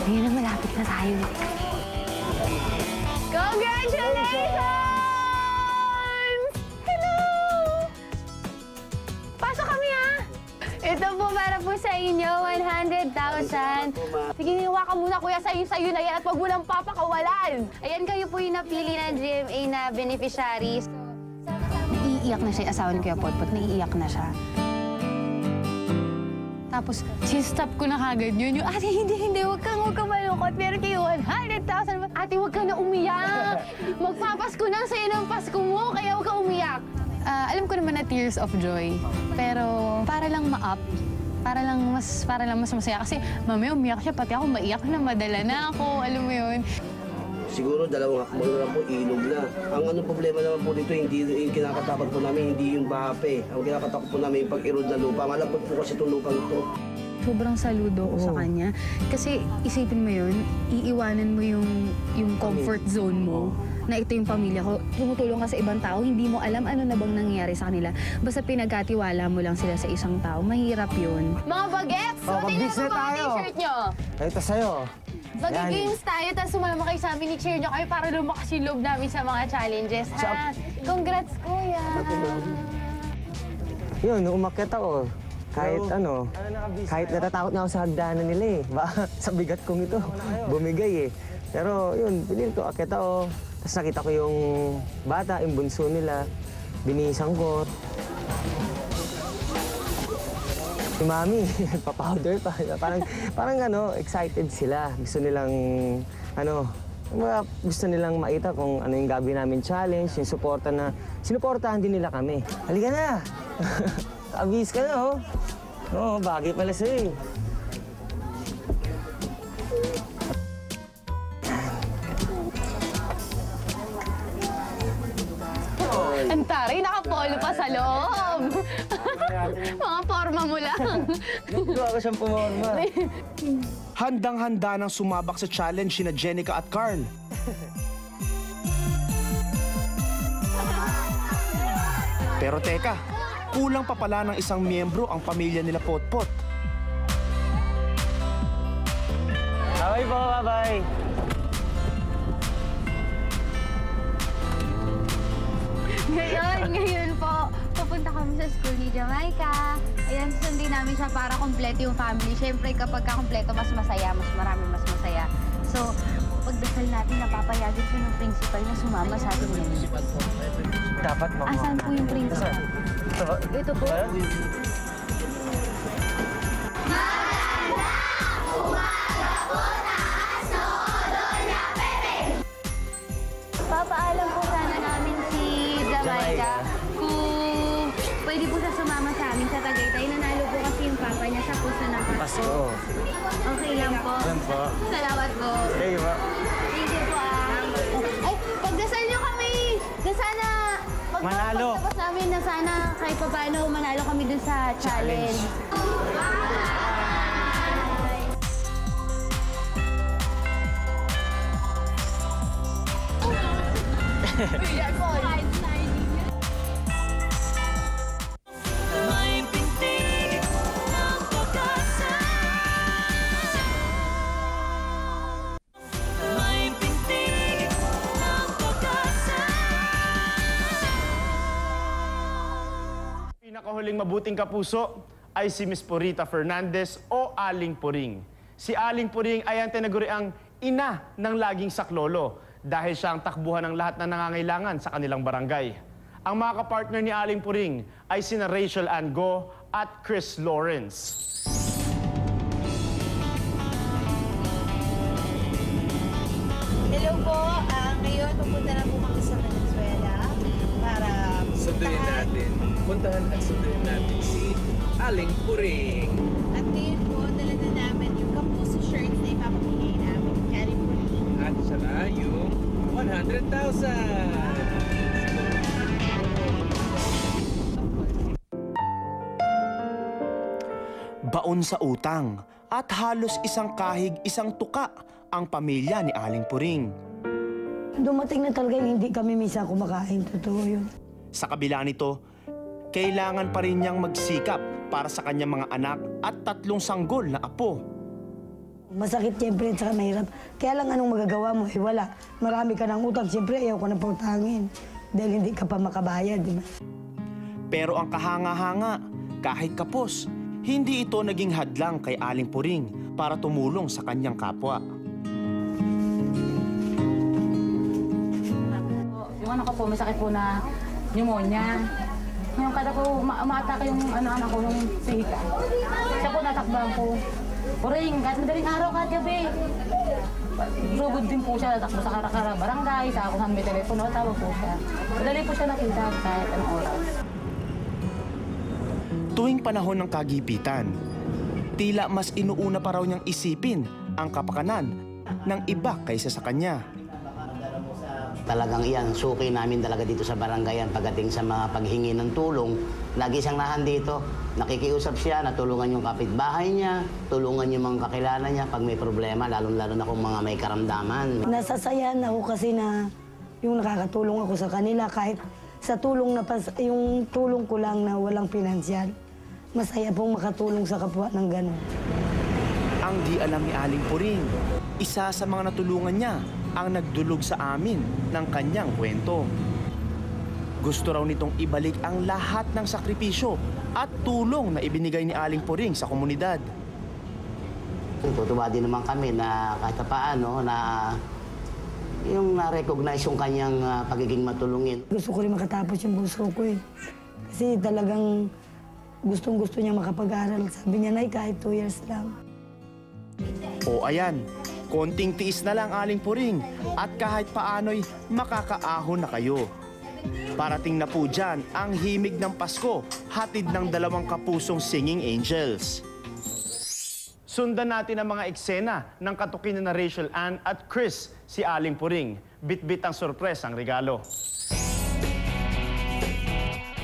Ngayon na malapit na tayo. Congratulations! Hello! Pasok kami, ha? Ito po para po sa inyo, 100,000. Sige, niwa ka muna, kuya. Sa'yo na yan at wag mo nang papakawalan. Ayan, kayo po yung napili ng GMA na beneficiaries. Naiiyak na siya yung asawa ni Kuya Potpot. Naiiyak na siya. Tapos, sinstop ko na kagad yun. Yung, ate, hindi, huwag kang malungkot. Meron kayo 100,000. Ate, huwag ka na umiyak. Magpapasko na sa'yo ng Pasko mo, kaya huwag ka umiyak. Alam ko naman na tears of joy. Pero, para lang ma-up. Para lang mas masaya. Kasi, mamaya umiyak siya, pati ako maiyak na, madala na ako. Alam mo yun. Siguro dalawang hakbang na lang po, ilog na. Ang problema naman po dito, hindi yung kinakatakot po namin, hindi yung bahape. Ang kinakatakot po namin yung pag-erode na lupa. Malapot po kasi itong lupang ito. Sobrang saludo ko sa kanya. Kasi isipin mo yun, iiwanan mo yung comfort zone mo. Na ito yung pamilya ko. Tumutulong ka sa ibang tao, hindi mo alam ano na bang nangyayari sa kanila. Basta pinagkatiwala mo lang sila sa isang tao. Mahirap yun. Mga bagets! Suotin na po mga t-shirt nyo! Ito sa'yo. Mag-games tayo, tapos sumama kayo sa amin, i-cheer nyo kayo para lumakas yung loob namin sa mga challenges, ha? Congrats, kuya! Yun, nung umakyat ako, kahit kahit natatakot na ako sa hagdanan nila eh. Baka sa bigat kong ito, bumigay eh. Pero yun, pinili ko, akyat ako. Tapos nakita ko yung bata, yung bunso nila, binisang ko. Si Mami, nagpa-powder pa. Parang excited sila. Gusto nilang, gusto nilang makita kung ano yung gagawin namin challenge, yung sinuportahan din nila kami. Halika na! Abis ka na, oh. Oo, bagay pala sa'yo. Ang taray, nakapolo pa sa loob. Mga forma mo lang. Gawa ko siyang pumorma. Handang-handa nang sumabak sa challenge sina Jenica at Carl. Pero teka, kulang pa pala ng isang miyembro ang pamilya nila Potpot. Bye po, bye-bye. Ngayon po, pupunta kami sa school ni Jamaica. Ayan, sundin namin siya para kompleto yung family. Siyempre, kapag kompleto, mas masaya, mas masaya. So, pagdasal natin, napapayagan siya ng principal na sumama sa atin ngayon. Dapat po. Asan po yung principal? Ito po. Papaalam po sana namin si Jamaica kung pwede po siya sumama sa amin sa Tagaytay. Nanalo po kasi yung papa niya sa puso ng Pasko. Okay lang po. Alam po. Salamat po. Hey, ba? Thank you po, Ay, pagdasal niyo kami na sana Manalo. Pagtapos namin na sana kahit pa paano manalo kami dun sa challenge. Pinakahuling mabuting kapuso ay si Miss Porita Fernandez o Aling Puring. Si Aling Puring ay ang tinaguriang ina ng laging saklolo dahil siya ang takbuhan ng lahat ng nangangailangan sa kanilang barangay. Ang mga kapartner ni Aling Puring ay sina Rachel Ann Go at Chris Lawrence. Hello po, ngayon pupunta na po kami sa Venezuela para puntahan at sunduin natin si Aling Puring. At ngayon po, dala na namin yung kapuso shirts na ipapamigay namin kay Aling Puring. At saka yung 100,000. Baon sa utang at halos isang kahig, isang tuka ang pamilya ni Aling Puring. Dumating na talaga yung hindi kami minsan kumakain. Totoo yun. Sa kabila nito, kailangan pa rin niyang magsikap para sa kanyang mga anak at 3 sanggol na apo. Masakit siyempre at saka mahirap. Kaya lang anong magagawa mo? Eh wala. Marami ka ng utang. Siyempre ayaw ko na pautangin. Dahil hindi ka pa makabayad, di ba? Pero ang kahanga-hanga, kahit kapos, hindi ito naging hadlang kay Aling Puring para tumulong sa kanyang kapwa. Yung anak ko po, may sakit po na pneumonia. Yung kada po, umaatake yung anak ko nung sika. Siya po natakbang po. Puring, kahit madaling araw, kahit gabi. Rugod din po siya, natakbo sa Karakara Barangay, sa kung saan may telepono, tawag po siya. Madali po siya nakita kahit anong oras. Tuwing panahon ng kagipitan, tila mas inuuna pa raw niyang isipin ang kapakanan ng iba kaysa sa kanya. Talagang iyan, suki namin talaga dito sa barangayan pagdating sa mga paghingi ng tulong. Lagi siyang nahandito, nakikiusap siya, natulungan yung kapitbahay niya, tulungan yung mga kakilala niya pag may problema, lalo-lalo na kung mga may karamdaman. Nasasayahan ako kasi na yung nakakatulong ako sa kanila kahit sa tulong na yung tulong ko lang na walang pinansyal. Masaya pong makatulong sa kapwa ng gano'n. Ang di alam ni Aling Puring, isa sa mga natulungan niya ang nagdulog sa amin ng kanyang kwento. Gusto raw nitong ibalik ang lahat ng sakripisyo at tulong na ibinigay ni Aling Puring sa komunidad. Tutuwa din naman kami na kahit paano na yung na-recognize yung kanyang pagiging matulungin. Gusto ko rin makatapos yung bunso ko eh. Kasi talagang gustong-gusto niya makapag-aral. Sabi niya, Nay, kahit 2 years lang. O ayan, konting tiis na lang Aling Puring at kahit paano'y makakaahon na kayo. Parating na po dyan ang himig ng Pasko, hatid ng 2 kapusong singing angels. Sundan natin ang mga eksena ng katukinan na Rachel Ann at Chris, si Aling Puring. Bit-bit ang sorpresang regalo.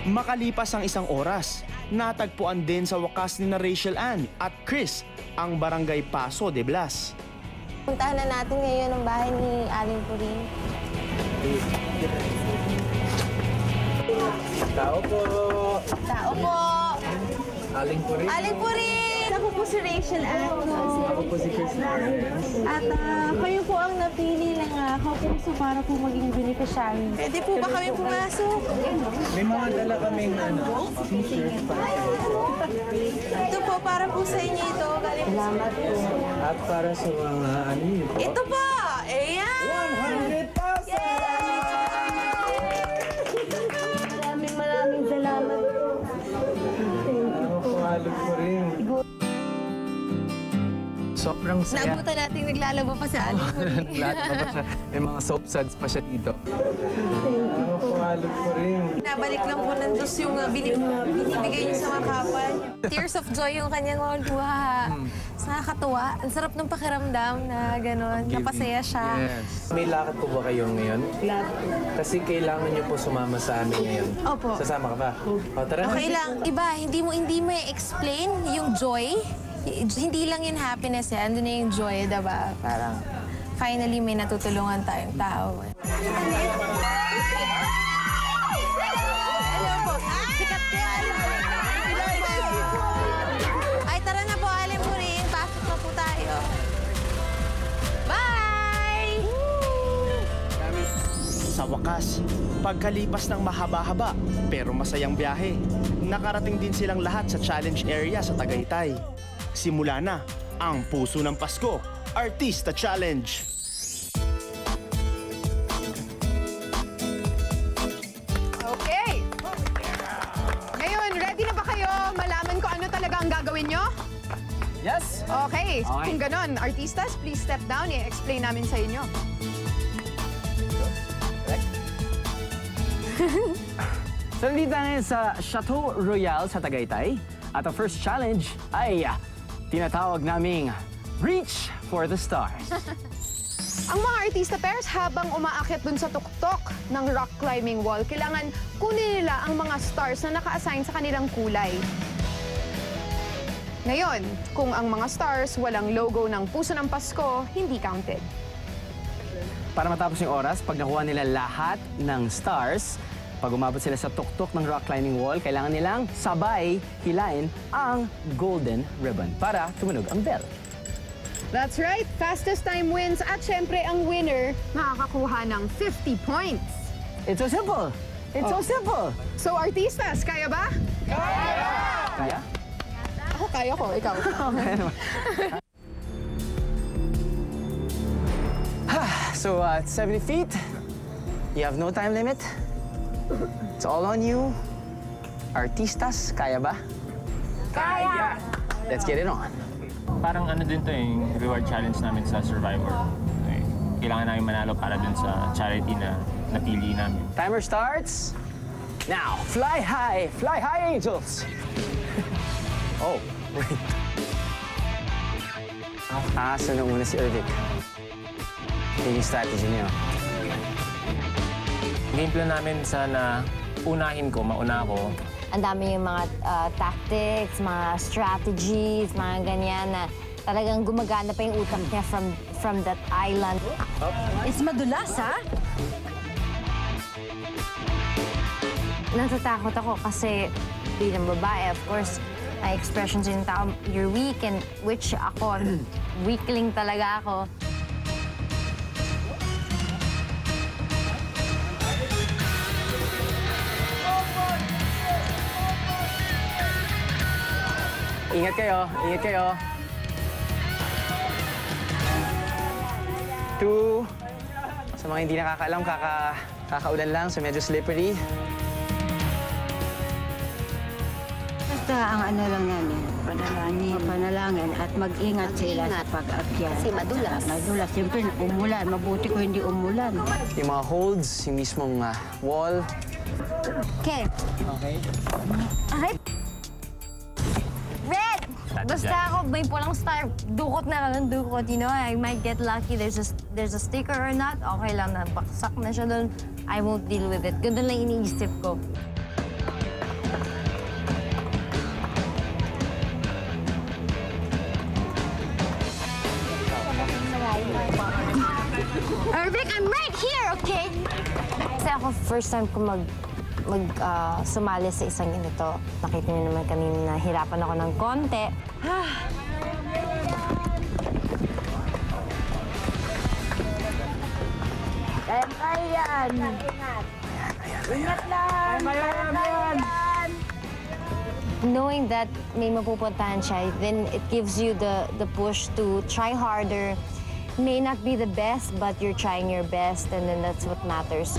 Makalipas ang 1 oras, natagpuan din sa wakas ni na Rachel Ann at Chris ang barangay Paso de Blas. Puntahan na natin ngayon ang bahay ni Aling Puring. Tao po! Tao po! Aling Puring! Aling Puring! Ako po si Rachel Ann. Ako po si Chris Lawrence. At kayo po ang napili ng kapuso para po maging beneficiary. Pwede po ba kami pumasok? May mga dala kaming t-shirt para sa po. Ito po, para po sa inyo ito. Salamat po. At para sa mga Ito po! Ayan! 100,000! Maraming salamat po. Ako po, Aling Puring. Sobrang saya. Naabutan natin naglalaba pa sa Aling Puring. Naglalaba pa siya. May mga soap suds pa siya dito. Ako po, Aling Puring. Nabalik lang po ng Diyos yung binibigay niyo sa mga kapwa niyo. Tears of joy yung kanyang mga luha. Nakakatuwa. Ang sarap ng pakiramdam na gano'n. Napasaya siya. Yes. May lakad po ba kayo ngayon? Kasi kailangan niyo po sumama sa amin ngayon. Opo. Sasama ka ba? O, tara na. Okay lang. Iba, hindi mo i-explain yung joy. Hindi lang yung happiness yan. Andun na yung joy, diba? Parang finally may natutulungan tayong tao. Hello po. Sikat kayo, Aling Puring. Ay, tara na po, Aling Puring. Pasok na po tayo. Bye! Sa wakas, pagkalipas ng mahaba-haba pero masayang biyahe, nakarating din silang lahat sa challenge area sa Tagaytay. Simula na ang Puso ng Pasko Artista Challenge. Okay. Ngayon, ready na ba kayo malaman ko ano talaga ang gagawin nyo? Yes! Okay. Kung ganon, artistas, please step down. I-explain namin sa inyo. So, nandito ngayon sa Chateau Royal sa Tagaytay. At ang first challenge ay tinatawag naming Reach for the Stars. Ang mga artista pairs, habang umaakyat dun sa tuktok ng rock climbing wall, kailangan kunin nila ang mga stars na naka-assign sa kanilang kulay. Ngayon, kung ang mga stars walang logo ng Puso ng Pasko, hindi counted. Para matapos yung oras, pag nakuha nila lahat ng stars, Pag umabot sila sa tuktok ng rock climbing wall, kailangan nilang sabay hilain ang golden ribbon para tumunog ang bell. That's right, fastest time wins at syempre ang winner makakakuha ng 50 points. It's so simple! It's so simple! So artistas, kaya ba? Kaya? Ako kaya ko, ikaw. So, 70 feet. You have no time limit. It's all on you. Artistas, kaya ba? Kaya! Let's get it on. Parang ano din to yung reward challenge namin sa Survivor. Kailangan namin manalo para dun sa charity na napili namin. Timer starts now. Fly high, angels. Oh. So nauna si Ervic. Yun yung strategy niya. Game plan namin sana unahin ko, mauna ako. Ang dami yung mga tactics, mga strategies, mga ganyan na talagang gumagana pa yung utak niya from that island. Is madulas, ha? Natatakot ako kasi bilang babae, of course, may expressions yung tao, you're weak, and which ako, weakling talaga ako. Ingat kayo, ingat kayo. 2. Sa mga hindi nakakaalam, kakaulan lang, so medyo slippery. Basta ang ano lang namin, panalangin at mag-ingat sila sa pag-akyat. Kasi madulas. Madulas. Siyempre, umulan. Mabuti ko hindi umulan. Yung mga holds, yung mismong wall. Okay. Okay. Ay! Red! Basta ako, may pulang star, dukot na lang ng dukot, you know, I might get lucky, there's a sticker or not, okay lang na, baksak na siya doon, I won't deal with it. Ganun lang iniisip ko. Ervic, I'm right here, okay? Kasi ako, first time ko sumali sa isang ganito. Nakita niyo naman kanina na hirapan ako ng konti. Kaya yan! Ingat lang! Kaya yan! Knowing that may mapupuntahan siya, then it gives you the push to try harder. May not be the best, but you're trying your best, and then that's what matters.